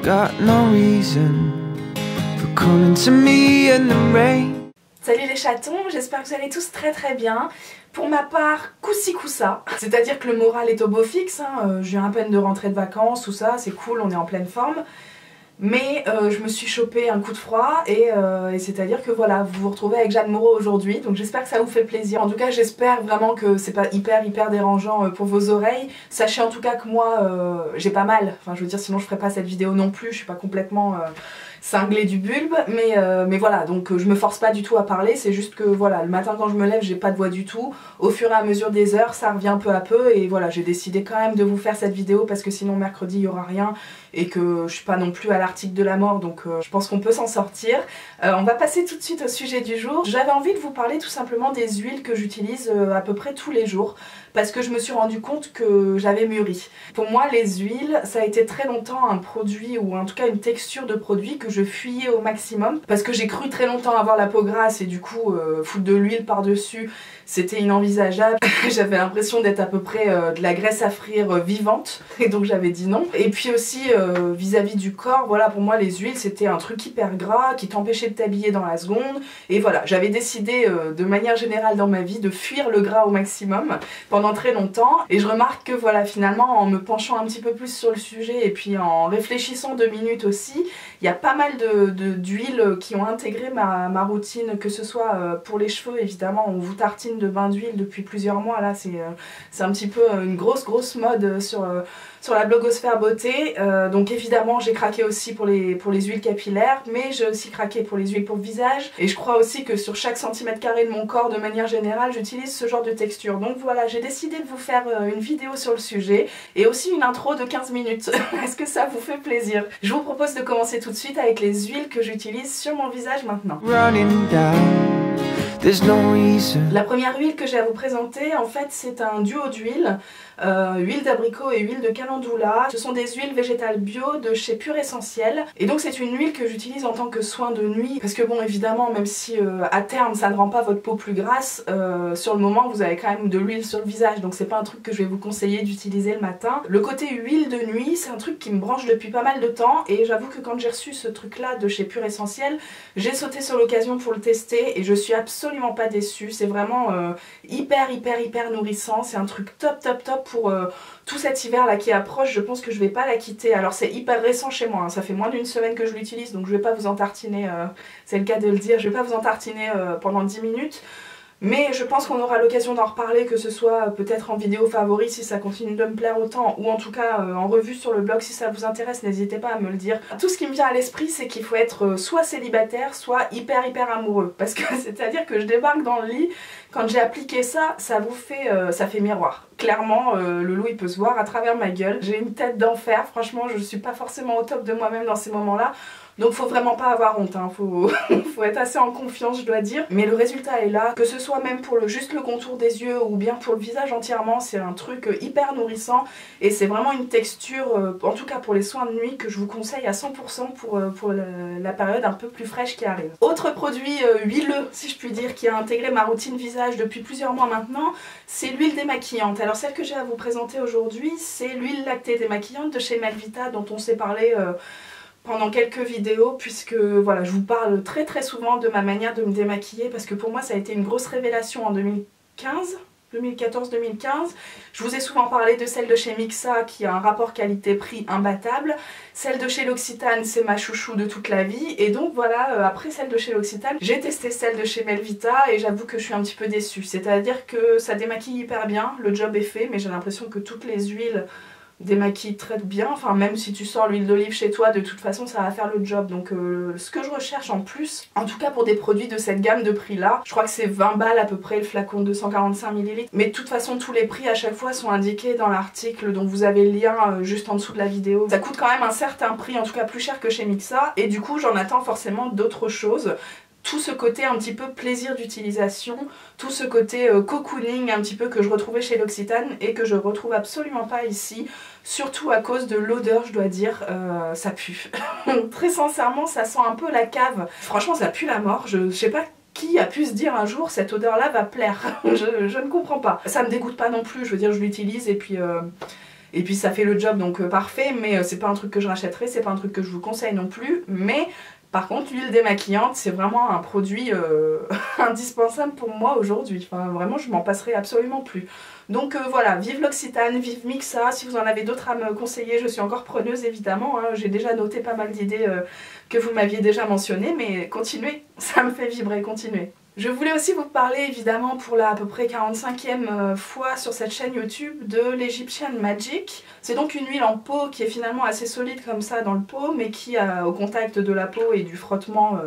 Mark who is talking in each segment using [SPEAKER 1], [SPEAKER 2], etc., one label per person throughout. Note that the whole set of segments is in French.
[SPEAKER 1] got no reason for coming to me in the rain.
[SPEAKER 2] Salut les chatons, j'espère que vous allez tous très bien. Pour ma part, coup-ci coup-ça, c'est-à-dire que le moral est au beau fixe, hein. Je viens à peine de rentrer de vacances, tout ça, c'est cool, on est en pleine forme. Mais je me suis chopé un coup de froid et c'est-à-dire que voilà, vous vous retrouvez avec Jeanne Moreau aujourd'hui, donc j'espère que ça vous fait plaisir. En tout cas, j'espère vraiment que c'est pas hyper dérangeant pour vos oreilles. Sachez en tout cas que moi, j'ai pas mal, enfin je veux dire, sinon je ferais pas cette vidéo non plus, je suis pas complètement cinglée du bulbe, mais voilà, donc je me force pas du tout à parler, c'est juste que voilà, le matin quand je me lève, j'ai pas de voix du tout. Au fur et à mesure des heures, ça revient peu à peu et voilà, j'ai décidé quand même de vous faire cette vidéo parce que sinon mercredi il y aura rien et que je suis pas non plus à l'article de la mort, donc je pense qu'on peut s'en sortir. On va passer tout de suite au sujet du jour. J'avais envie de vous parler tout simplement des huiles que j'utilise à peu près tous les jours parce que je me suis rendu compte que j'avais mûri. Pour moi, les huiles, ça a été très longtemps un produit ou en tout cas une texture de produit que je fuyais au maximum parce que j'ai cru très longtemps avoir la peau grasse et du coup foutre de l'huile par-dessus, c'était inenvisageable. J'avais l'impression d'être à peu près de la graisse à frire vivante et donc j'avais dit non. Et puis aussi vis-à-vis du corps, voilà, pour moi les huiles c'était un truc hyper gras qui t'empêchait de t'habiller dans la seconde et voilà, j'avais décidé de manière générale dans ma vie de fuir le gras au maximum pendant très longtemps et je remarque que voilà, finalement en me penchant un petit peu plus sur le sujet et puis en réfléchissant 2 minutes aussi, il y a pas mal d'huiles qui ont intégré ma routine, que ce soit pour les cheveux évidemment, on vous tartine de bain d'huile depuis plusieurs mois là, c'est un petit peu une grosse mode sur la blogosphère beauté, donc évidemment j'ai craqué aussi pour les huiles capillaires, mais j'ai aussi craqué pour les huiles pour le visage et je crois aussi que sur chaque centimètre carré de mon corps de manière générale j'utilise ce genre de texture. Donc voilà, j'ai décidé de vous faire une vidéo sur le sujet et aussi une intro de 15 minutes. Est-ce que ça vous fait plaisir? Je vous propose de commencer tout de suite avec les huiles que j'utilise sur mon visage maintenant.
[SPEAKER 1] Running down, there's no reason.
[SPEAKER 2] La première huile que j'ai à vous présenter, en fait, c'est un duo d'huiles, huile d'abricot et huile de calendula. Ce sont des huiles végétales bio de chez Pure Essentiel. Et donc c'est une huile que j'utilise en tant que soin de nuit. Parce que bon, évidemment, même si à terme ça ne rend pas votre peau plus grasse, sur le moment vous avez quand même de l'huile sur le visage. Donc c'est pas un truc que je vais vous conseiller d'utiliser le matin. Le côté huile de nuit, c'est un truc qui me branche depuis pas mal de temps. Et j'avoue que quand j'ai reçu ce truc là de chez Pure Essentiel, j'ai sauté sur l'occasion pour le tester. Et je suis absolument pas déçue. C'est vraiment hyper nourrissant. C'est un truc top pour tout cet hiver là qui approche. Je pense que je vais pas la quitter. Alors c'est hyper récent chez moi, hein. Ça fait moins d'une semaine que je l'utilise, donc je vais pas vous en tartiner, c'est le cas de le dire, je vais pas vous en tartiner pendant 10 minutes. Mais je pense qu'on aura l'occasion d'en reparler, que ce soit peut-être en vidéo favori si ça continue de me plaire autant, ou en tout cas en revue sur le blog si ça vous intéresse, n'hésitez pas à me le dire. Tout ce qui me vient à l'esprit, c'est qu'il faut être soit célibataire, soit hyper amoureux. Parce que c'est-à-dire que je débarque dans le lit, quand j'ai appliqué ça, ça fait miroir. Clairement, le loup il peut se voir à travers ma gueule. J'ai une tête d'enfer, franchement je suis pas forcément au top de moi-même dans ces moments-là. Donc faut vraiment pas avoir honte, hein. Faut être assez en confiance je dois dire. Mais le résultat est là, que ce soit même pour juste le contour des yeux ou bien pour le visage entièrement, c'est un truc hyper nourrissant. Et c'est vraiment une texture, en tout cas pour les soins de nuit, que je vous conseille à 100% pour la période un peu plus fraîche qui arrive. Autre produit huileux, si je puis dire, qui a intégré ma routine visage depuis plusieurs mois maintenant, c'est l'huile démaquillante. Alors celle que j'ai à vous présenter aujourd'hui, c'est l'huile lactée démaquillante de chez Melvita, dont on s'est parlé pendant quelques vidéos, puisque voilà, je vous parle très souvent de ma manière de me démaquiller parce que pour moi ça a été une grosse révélation en 2014-2015. Je vous ai souvent parlé de celle de chez Mixa qui a un rapport qualité-prix imbattable. Celle de chez L'Occitane, c'est ma chouchou de toute la vie. Et donc voilà, après celle de chez L'Occitane, j'ai testé celle de chez Melvita et j'avoue que je suis un petit peu déçue. C'est-à-dire que ça démaquille hyper bien, le job est fait, mais j'ai l'impression que toutes les huiles démaquille très bien, enfin même si tu sors l'huile d'olive chez toi, de toute façon ça va faire le job. Donc ce que je recherche en plus, en tout cas pour des produits de cette gamme de prix là, je crois que c'est 20 balles à peu près le flacon de 245 ml, mais de toute façon tous les prix à chaque fois sont indiqués dans l'article, donc vous avez le lien juste en dessous de la vidéo. Ça coûte quand même un certain prix, en tout cas plus cher que chez Mixa, et du coup j'en attends forcément d'autres choses. Tout ce côté un petit peu plaisir d'utilisation, tout ce côté cocooning un petit peu que je retrouvais chez L'Occitane et que je retrouve absolument pas ici, surtout à cause de l'odeur, je dois dire, ça pue. Très sincèrement, ça sent un peu la cave. Franchement, ça pue la mort. Je sais pas qui a pu se dire un jour cette odeur là va plaire. Je ne comprends pas. Ça me dégoûte pas non plus, je veux dire je l'utilise et puis et puis ça fait le job donc parfait, mais c'est pas un truc que je rachèterai, c'est pas un truc que je vous conseille non plus, mais par contre l'huile démaquillante c'est vraiment un produit indispensable pour moi aujourd'hui, enfin vraiment je m'en passerai absolument plus. Donc voilà, vive l'Occitane, vive Mixa, si vous en avez d'autres à me conseiller, je suis encore preneuse évidemment, hein. J'ai déjà noté pas mal d'idées que vous m'aviez déjà mentionnées, mais continuez, ça me fait vibrer, continuez. Je voulais aussi vous parler évidemment pour la à peu près 45e fois sur cette chaîne YouTube de l'Egyptian Magic. C'est donc une huile en pot qui est finalement assez solide comme ça dans le pot, mais qui au contact de la peau et du frottement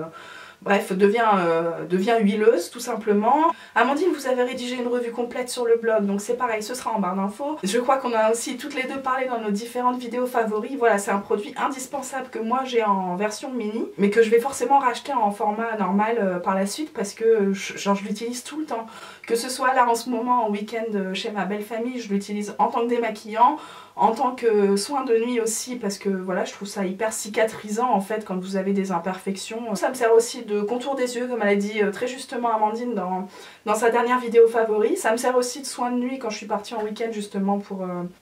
[SPEAKER 2] bref, devient huileuse tout simplement. Amandine, vous avez rédigé une revue complète sur le blog, donc c'est pareil, ce sera en barre d'infos. Je crois qu'on a aussi toutes les deux parlé dans nos différentes vidéos favoris. Voilà, c'est un produit indispensable que moi j'ai en version mini, mais que je vais forcément racheter en format normal par la suite parce que je l'utilise tout le temps. Que ce soit là en ce moment en week-end chez ma belle famille, je l'utilise en tant que démaquillant, en tant que soin de nuit aussi parce que voilà, je trouve ça hyper cicatrisant en fait quand vous avez des imperfections. Ça me sert aussi de contour des yeux comme elle a dit très justement Amandine dans sa dernière vidéo favori. Ça me sert aussi de soin de nuit quand je suis partie en week-end justement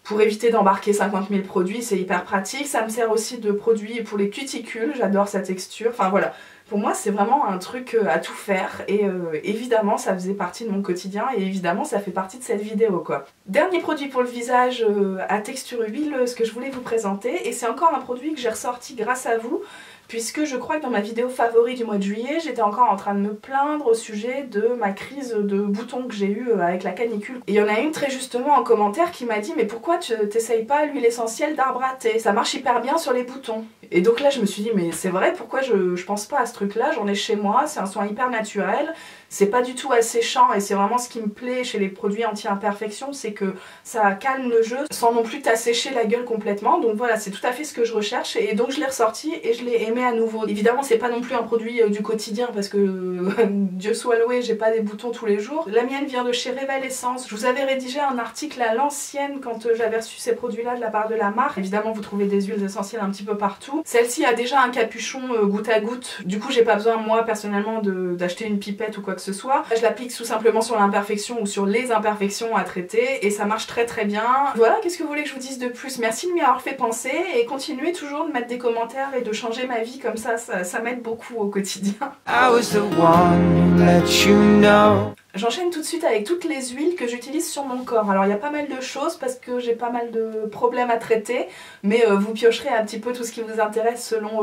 [SPEAKER 2] pour éviter d'embarquer 50 000 produits, c'est hyper pratique. Ça me sert aussi de produit pour les cuticules, j'adore sa texture, enfin voilà. Pour moi c'est vraiment un truc à tout faire et évidemment ça faisait partie de mon quotidien et évidemment ça fait partie de cette vidéo quoi. Dernier produit pour le visage à texture huileuse que je voulais vous présenter et c'est encore un produit que j'ai ressorti grâce à vous puisque je crois que dans ma vidéo favori du mois de juillet j'étais encore en train de me plaindre au sujet de ma crise de boutons que j'ai eu avec la canicule. Et il y en a une très justement en commentaire qui m'a dit mais pourquoi tu t'essayes pas l'huile essentielle d'arbre à thé, ça marche hyper bien sur les boutons. Et donc là je me suis dit mais c'est vrai, pourquoi je pense pas à ce truc là, j'en ai chez moi, c'est un soin hyper naturel, c'est pas du tout asséchant et c'est vraiment ce qui me plaît chez les produits anti-imperfection, c'est que ça calme le jeu sans non plus t'assécher la gueule complètement, donc voilà c'est tout à fait ce que je recherche et donc je l'ai ressorti et je l'ai aimé à nouveau. Évidemment c'est pas non plus un produit du quotidien parce que Dieu soit loué j'ai pas des boutons tous les jours. La mienne vient de chez Révèle Essence, je vous avais rédigé un article à l'ancienne quand j'avais reçu ces produits là de la part de la marque. Évidemment vous trouvez des huiles essentielles un petit peu partout. Celle-ci a déjà un capuchon goutte à goutte, du coup j'ai pas besoin moi personnellement d'acheter une pipette ou quoi que ce soit. Je l'applique tout simplement sur l'imperfection ou sur les imperfections à traiter et ça marche très très bien. Voilà, qu'est-ce que vous voulez que je vous dise de plus? Merci de m'y avoir fait penser et continuez toujours de mettre des commentaires et de changer ma vie comme ça m'aide beaucoup au quotidien.
[SPEAKER 1] I was the one who let you know.
[SPEAKER 2] J'enchaîne tout de suite avec toutes les huiles que j'utilise sur mon corps. Alors il y a pas mal de choses parce que j'ai pas mal de problèmes à traiter, mais vous piocherez un petit peu tout ce qui vous intéresse selon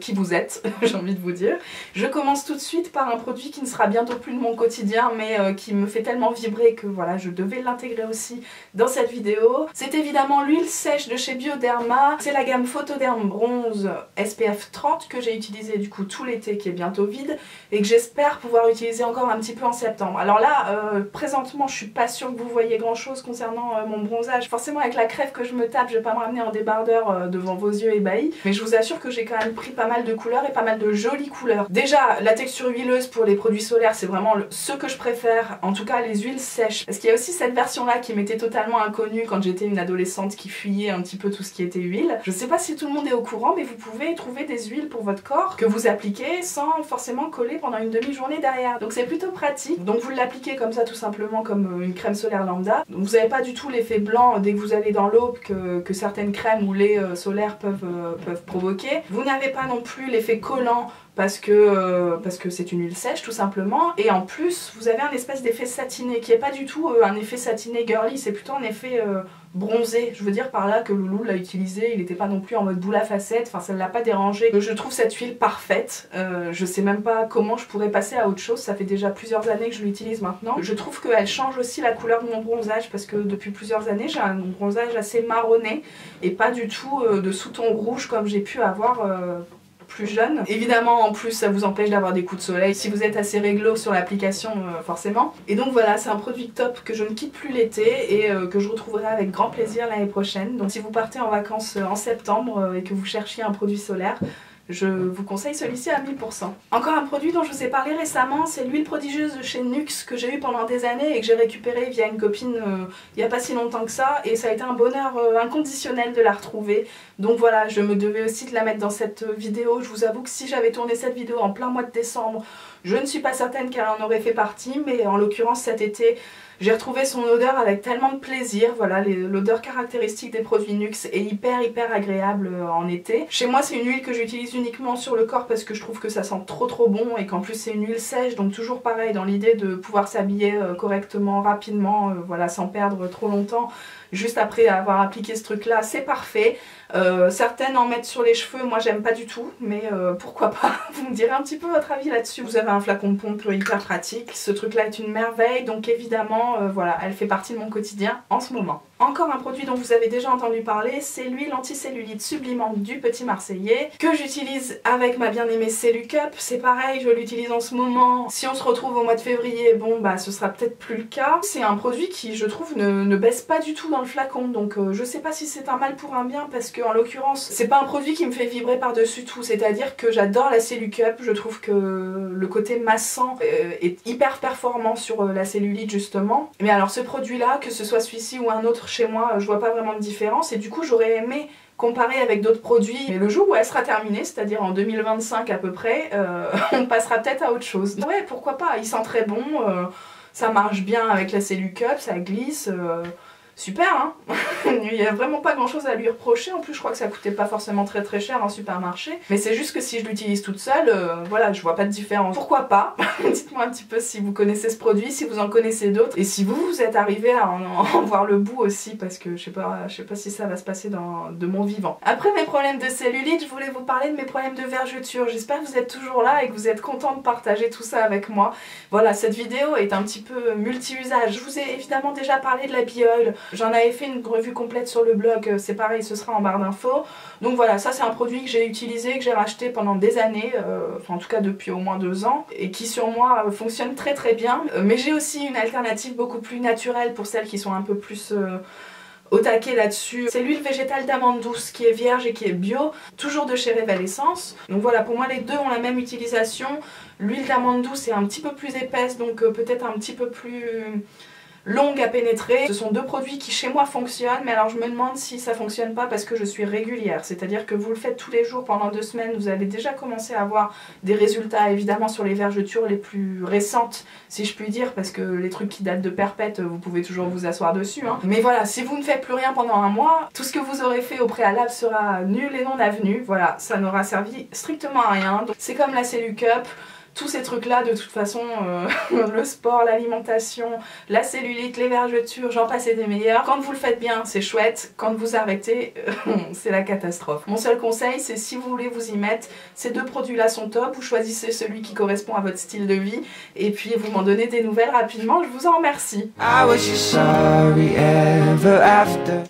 [SPEAKER 2] qui vous êtes, j'ai envie de vous dire. Je commence tout de suite par un produit qui ne sera bientôt plus de mon quotidien, mais qui me fait tellement vibrer que voilà, je devais l'intégrer aussi dans cette vidéo. C'est évidemment l'huile sèche de chez Bioderma. C'est la gamme Photoderm Bronze SPF 30 que j'ai utilisé du coup tout l'été qui est bientôt vide et que j'espère pouvoir utiliser encore un petit peu en septembre. Alors là, présentement, je suis pas sûre que vous voyez grand chose concernant mon bronzage. Forcément, avec la crève que je me tape, je vais pas me ramener en débardeur devant vos yeux ébahis. Mais je vous assure que j'ai quand même pris pas mal de couleurs et pas mal de jolies couleurs. Déjà, la texture huileuse pour les produits solaires, c'est vraiment ce que je préfère. En tout cas, les huiles sèches. Parce qu'il y a aussi cette version-là qui m'était totalement inconnue quand j'étais une adolescente qui fuyait un petit peu tout ce qui était huile. Je sais pas si tout le monde est au courant, mais vous pouvez trouver des huiles pour votre corps que vous appliquez sans forcément coller pendant une demi-journée derrière. Donc c'est plutôt pratique. Donc vous l'appliquez comme ça tout simplement comme une crème solaire lambda. Donc vous n'avez pas du tout l'effet blanc dès que vous allez dans l'aube que certaines crèmes ou laits solaires peuvent provoquer. Vous n'avez pas non plus l'effet collant parce que c'est une huile sèche tout simplement, et en plus vous avez un espèce d'effet satiné qui est pas du tout un effet satiné girly, c'est plutôt un effet bronzé. Je veux dire par là que Loulou l'a utilisé, il n'était pas non plus en mode boule à facettes, enfin ça ne l'a pas dérangé. Je trouve cette huile parfaite, je sais même pas comment je pourrais passer à autre chose, ça fait déjà plusieurs années que je l'utilise maintenant. Je trouve qu'elle change aussi la couleur de mon bronzage parce que depuis plusieurs années j'ai un bronzage assez marronné et pas du tout de sous-ton rouge comme j'ai pu avoir plus jeune. Évidemment en plus ça vous empêche d'avoir des coups de soleil si vous êtes assez réglo sur l'application forcément. Et donc voilà, c'est un produit top que je ne quitte plus l'été et que je retrouverai avec grand plaisir l'année prochaine. Donc si vous partez en vacances en septembre et que vous cherchiez un produit solaire, je vous conseille celui-ci à 1000%. Encore un produit dont je vous ai parlé récemment, c'est l'huile prodigieuse de chez Nuxe que j'ai eu pendant des années et que j'ai récupéré via une copine il n'y a pas si longtemps que ça, et ça a été un bonheur inconditionnel de la retrouver. Donc voilà, je me devais aussi de la mettre dans cette vidéo. Je vous avoue que si j'avais tourné cette vidéo en plein mois de décembre, je ne suis pas certaine qu'elle en aurait fait partie, mais en l'occurrence cet été, J'ai retrouvé son odeur avec tellement de plaisir, voilà, l'odeur caractéristique des produits Nuxe est hyper agréable en été. Chez moi c'est une huile que j'utilise uniquement sur le corps parce que je trouve que ça sent trop bon et qu'en plus c'est une huile sèche, donc toujours pareil dans l'idée de pouvoir s'habiller correctement, rapidement, voilà, sans perdre trop longtemps. Juste après avoir appliqué ce truc là, c'est parfait. Certaines en mettent sur les cheveux, moi j'aime pas du tout, mais pourquoi pas. Vous me direz un petit peu votre avis là-dessus. Vous avez un flacon de pompe hyper pratique, ce truc là est une merveille, donc évidemment voilà, elle fait partie de mon quotidien en ce moment. Encore un produit dont vous avez déjà entendu parler, c'est l'huile anticellulite sublimante du Petit Marseillais que j'utilise avec ma bien-aimée Cellucup. C'est pareil, je l'utilise en ce moment. Si on se retrouve au mois de février, bon bah ce sera peut-être plus le cas. C'est un produit qui je trouve ne baisse pas du tout dans le flacon, donc je sais pas si c'est un mal pour un bien parce que en l'occurrence c'est pas un produit qui me fait vibrer par-dessus tout, c'est-à-dire que j'adore la Cellucup, je trouve que le côté massant est hyper performant sur la cellulite justement. Mais alors ce produit là, que ce soit celui-ci ou un autre chez moi, je vois pas vraiment de différence et du coup j'aurais aimé comparer avec d'autres produits, mais le jour où elle sera terminée, c'est-à-dire en 2025 à peu près, on passera peut-être à autre chose. Ouais, pourquoi pas, il sent très bon, ça marche bien avec la Cellucup, ça glisse, super hein. Il n'y a vraiment pas grand chose à lui reprocher, en plus je crois que ça coûtait pas forcément très cher en supermarché, mais c'est juste que si je l'utilise toute seule, voilà, je vois pas de différence. Pourquoi pas? Dites-moi un petit peu si vous connaissez ce produit, si vous en connaissez d'autres, et si vous êtes arrivé à en voir le bout aussi, parce que je sais pas si ça va se passer de mon vivant. Après mes problèmes de cellulite, je voulais vous parler de mes problèmes de vergeture. J'espère que vous êtes toujours là et que vous êtes content de partager tout ça avec moi. Voilà, cette vidéo est un petit peu multi-usage. Je vous ai évidemment déjà parlé de la Bioil. J'en avais fait une revue complète sur le blog, c'est pareil, ce sera en barre d'infos. Donc voilà, ça c'est un produit que j'ai utilisé, que j'ai racheté pendant des années, enfin en tout cas depuis au moins 2 ans, et qui sur moi fonctionne très bien. Mais j'ai aussi une alternative beaucoup plus naturelle pour celles qui sont un peu plus au taquet là-dessus. C'est l'huile végétale d'amande douce qui est vierge et qui est bio, toujours de chez Revel Essence. Donc voilà, pour moi les deux ont la même utilisation. L'huile d'amande douce est un petit peu plus épaisse, donc peut-être un petit peu plus longue à pénétrer. Ce sont deux produits qui chez moi fonctionnent, mais alors je me demande si ça fonctionne pas parce que je suis régulière, c'est-à-dire que vous le faites tous les jours pendant 2 semaines, vous allez déjà commencer à avoir des résultats évidemment sur les vergetures les plus récentes, si je puis dire, parce que les trucs qui datent de perpète, vous pouvez toujours vous asseoir dessus, hein. Mais voilà, si vous ne faites plus rien pendant un mois, tout ce que vous aurez fait au préalable sera nul et non avenu, voilà, ça n'aura servi strictement à rien. Donc c'est comme la Cellucup. Tous ces trucs là de toute façon, le sport, l'alimentation, la cellulite, les vergetures, j'en passe et des meilleurs. Quand vous le faites bien c'est chouette, quand vous arrêtez c'est la catastrophe. Mon seul conseil c'est si vous voulez vous y mettre, ces deux produits là sont top, vous choisissez celui qui correspond à votre style de vie et puis vous m'en donnez des nouvelles rapidement, je vous en remercie.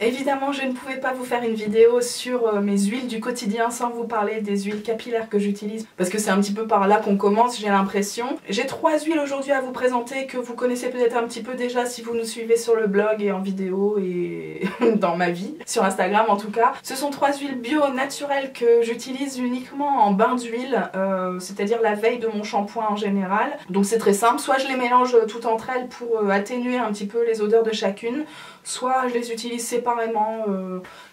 [SPEAKER 2] Évidemment je ne pouvais pas vous faire une vidéo sur mes huiles du quotidien sans vous parler des huiles capillaires que j'utilise, parce que c'est un petit peu par là qu'on commence, j'ai l'impression. J'ai 3 huiles aujourd'hui à vous présenter que vous connaissez peut-être un petit peu déjà si vous nous suivez sur le blog et en vidéo et dans ma vie, sur Instagram en tout cas. Ce sont 3 huiles bio naturelles que j'utilise uniquement en bain d'huile, c'est-à-dire la veille de mon shampoing en général. Donc c'est très simple, soit je les mélange toutes entre elles pour atténuer un petit peu les odeurs de chacune, soit je les utilise séparément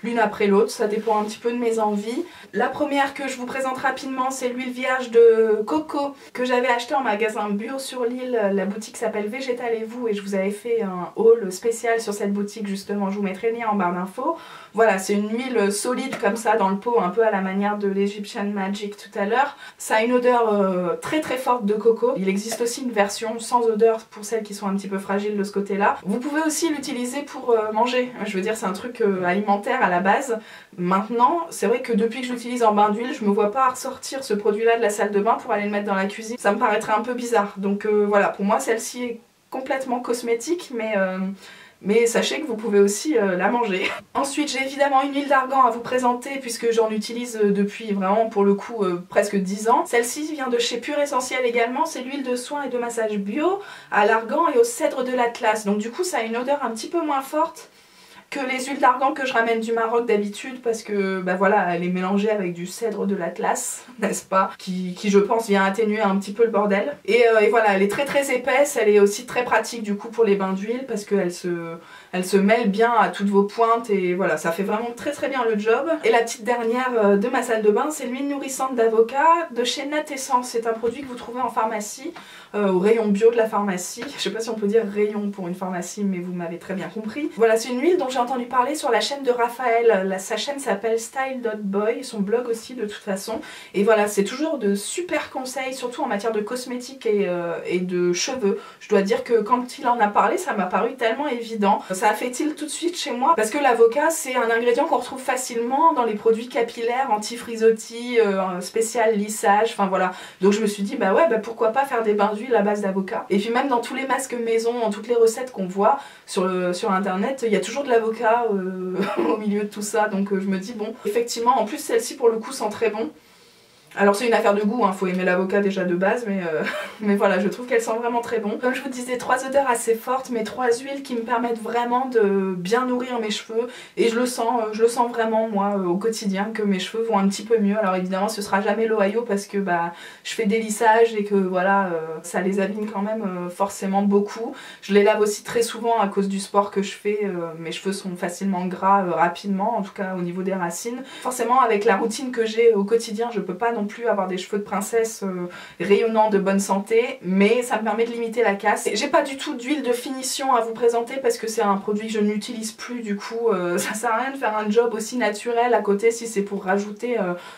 [SPEAKER 2] l'une après l'autre, ça dépend un petit peu de mes envies. La première que je vous présente rapidement c'est l'huile vierge de coco que j'avais acheté en magasin bio sur l'île. La boutique s'appelle Végétal et vous et je vous avais fait un haul spécial sur cette boutique justement, je vous mettrai le lien en barre d'infos. Voilà, c'est une huile solide comme ça dans le pot, un peu à la manière de l'Egyptian Magic tout à l'heure. Ça a une odeur très forte de coco. Il existe aussi une version sans odeur pour celles qui sont un petit peu fragiles de ce côté-là. Vous pouvez aussi l'utiliser pour manger, je veux dire c'est un truc alimentaire à la base. Maintenant, c'est vrai que depuis que je l'utilise en bain d'huile, je me vois pas ressortir ce produit-là de la salle de bain pour aller le mettre dans la cuisine. Ça me paraîtrait un peu bizarre. Donc voilà, pour moi celle-ci est complètement cosmétique, mais sachez que vous pouvez aussi la manger. Ensuite j'ai évidemment une huile d'argan à vous présenter puisque j'en utilise depuis vraiment pour le coup presque 10 ans. Celle-ci vient de chez Pure Essentiel également, c'est l'huile de soin et de massage bio à l'argan et au cèdre de l'Atlas. Donc du coup ça a une odeur un petit peu moins forte que les huiles d'argan que je ramène du Maroc d'habitude parce que bah voilà, elle est mélangée avec du cèdre de l'Atlas, n'est-ce pas, qui je pense vient atténuer un petit peu le bordel. Et voilà, elle est très épaisse, elle est aussi très pratique du coup pour les bains d'huile parce qu'elle Elle se mêle bien à toutes vos pointes et voilà, ça fait vraiment très très bien le job. Et la petite dernière de ma salle de bain, c'est l'huile nourrissante d'avocat de chez Nat Essence. C'est un produit que vous trouvez en pharmacie, au rayon bio de la pharmacie. Je sais pas si on peut dire rayon pour une pharmacie, mais vous m'avez très bien compris. Voilà, c'est une huile dont j'ai entendu parler sur la chaîne de Raphaël. Sa chaîne s'appelle Style.boy, son blog aussi de toute façon. Et voilà, c'est toujours de super conseils, surtout en matière de cosmétiques et de cheveux. Je dois dire que quand il en a parlé, ça m'a paru tellement évident. Ça a fait tilt tout de suite chez moi, parce que l'avocat, c'est un ingrédient qu'on retrouve facilement dans les produits capillaires, anti-frisottis, spécial lissage, enfin voilà. Donc je me suis dit, bah ouais, bah pourquoi pas faire des bains d'huile à base d'avocat. Et puis même dans tous les masques maison, dans toutes les recettes qu'on voit sur internet, il y a toujours de l'avocat au milieu de tout ça. Donc je me dis, bon, effectivement, en plus celle-ci pour le coup sent très bon. Alors c'est une affaire de goût, hein, faut aimer l'avocat déjà de base, mais voilà, je trouve qu'elle sent vraiment très bon. Comme je vous disais, 3 odeurs assez fortes, mais 3 huiles qui me permettent vraiment de bien nourrir mes cheveux. Et je le sens vraiment moi au quotidien que mes cheveux vont un petit peu mieux. Alors évidemment ce sera jamais l'Ohio parce que bah, je fais des lissages et que voilà, ça les abîme quand même forcément beaucoup. Je les lave aussi très souvent à cause du sport que je fais, mes cheveux sont facilement gras rapidement, en tout cas au niveau des racines. Forcément avec la routine que j'ai au quotidien, je peux pas non plus avoir des cheveux de princesse rayonnants de bonne santé, mais ça me permet de limiter la casse. J'ai pas du tout d'huile de finition à vous présenter parce que c'est un produit que je n'utilise plus, du coup ça sert à rien de faire un job aussi naturel à côté si c'est pour rajouter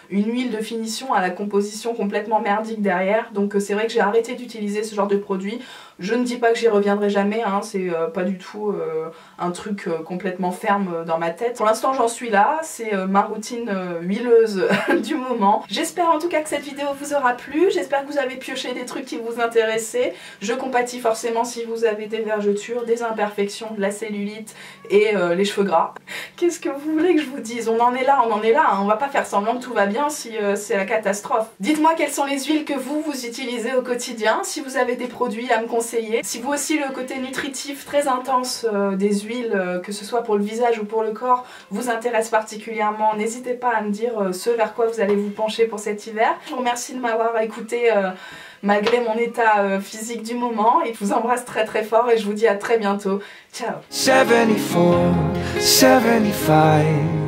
[SPEAKER 2] une huile de finition à la composition complètement merdique derrière. Donc c'est vrai que j'ai arrêté d'utiliser ce genre de produit. Je ne dis pas que j'y reviendrai jamais, hein, c'est pas du tout un truc complètement ferme dans ma tête. Pour l'instant j'en suis là, c'est ma routine huileuse du moment. J'espère en tout cas que cette vidéo vous aura plu, j'espère que vous avez pioché des trucs qui vous intéressaient. Je compatis forcément si vous avez des vergetures, des imperfections, de la cellulite et les cheveux gras. Qu'est-ce que vous voulez que je vous dise? On en est là, hein. On va pas faire semblant que tout va bien si c'est la catastrophe. Dites-moi quelles sont les huiles que vous utilisez au quotidien, si vous avez des produits à me conseiller. Si vous aussi le côté nutritif très intense des huiles, que ce soit pour le visage ou pour le corps, vous intéresse particulièrement, n'hésitez pas à me dire ce vers quoi vous allez vous pencher pour cet hiver. Je vous remercie de m'avoir écouté malgré mon état physique du moment et je vous embrasse très très fort et je vous dis à très bientôt. Ciao.
[SPEAKER 1] 74, 75